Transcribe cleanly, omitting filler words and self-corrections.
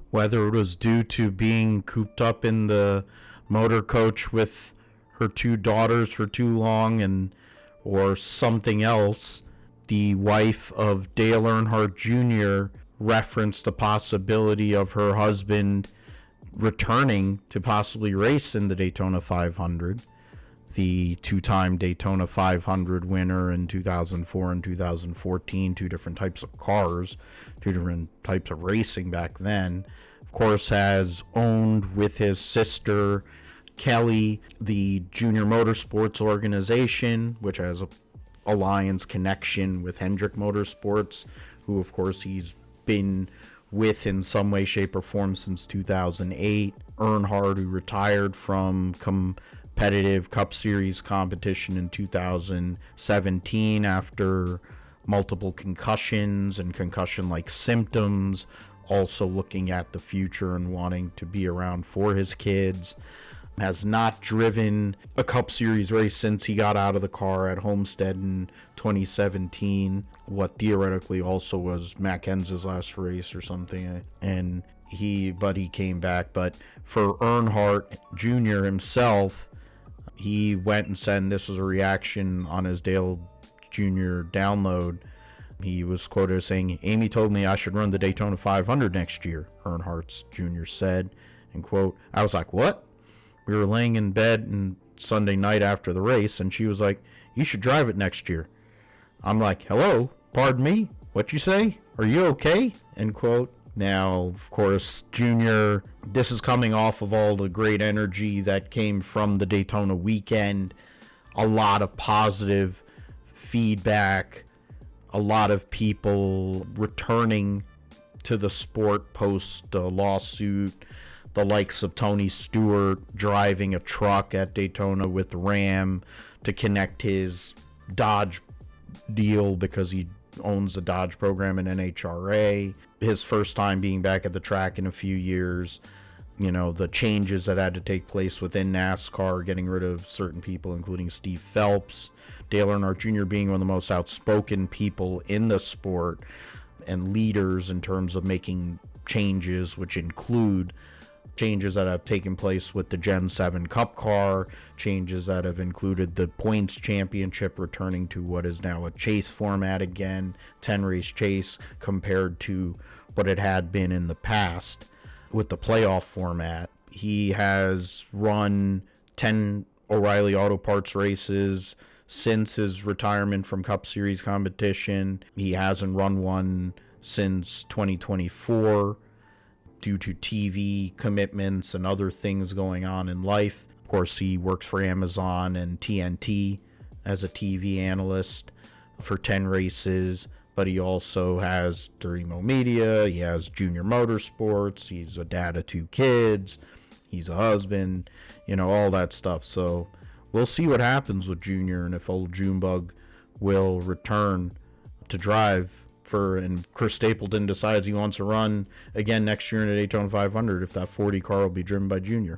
Whether it was due to being cooped up in the motor coach with her two daughters for too long and or something else, the wife of Dale Earnhardt Jr. referenced the possibility of her husband returning to possibly race in the Daytona 500. The two-time Daytona 500 winner in 2004 and 2014, two different types of cars, two different types of racing back then. Of course, has owned with his sister Kelly the Junior Motorsports organization, which has a alliance connection with Hendrick Motorsports, who of course he's been with in some way, shape, or form since 2008. Earnhardt, who retired from competitive Cup Series competition in 2017 after multiple concussions and concussion-like symptoms, also looking at the future and wanting to be around for his kids. Has not driven a Cup Series race since he got out of the car at Homestead in 2017, what theoretically also was Matt Kenseth's last race or something, and he came back. But for Earnhardt Jr. himself, he went and said, and this was a reaction on his Dale Jr. download, he was quoted as saying, "Amy told me I should run the Daytona 500 next year," Earnhardt Jr. said, and quote, "I was like, what?" We were laying in bed and Sunday night after the race, and she was like, "You should drive it next year." I'm like, "Hello, pardon me, what you say? Are you okay?" End quote. Now, of course, Junior, this is coming off of all the great energy that came from the Daytona weekend. A lot of positive feedback, a lot of people returning to the sport post the lawsuit. The likes of Tony Stewart driving a truck at Daytona with Ram to connect his Dodge deal because he owns the Dodge program in NHRA. His first time being back at the track in a few years. You know, the changes that had to take place within NASCAR, getting rid of certain people, including Steve Phelps. Dale Earnhardt Jr. being one of the most outspoken people in the sport and leaders in terms of making changes, which include changes that have taken place with the Gen 7 Cup car, changes that have included the points championship returning to what is now a chase format again, 10-race chase, compared to what it had been in the past with the playoff format. He has run 10 O'Reilly Auto Parts races since his retirement from Cup Series competition. He hasn't run one since 2024. Due to TV commitments and other things going on in life. Of course, he works for Amazon and TNT as a TV analyst for 10 races, but he also has Durimo Media, he has Junior Motorsports, he's a dad of 2 kids, he's a husband, all that stuff. So we'll see what happens with Junior and if old Junebug will return to drive and Chris Stapleton decides he wants to run again next year in the Daytona 500, if that 40 car will be driven by Junior.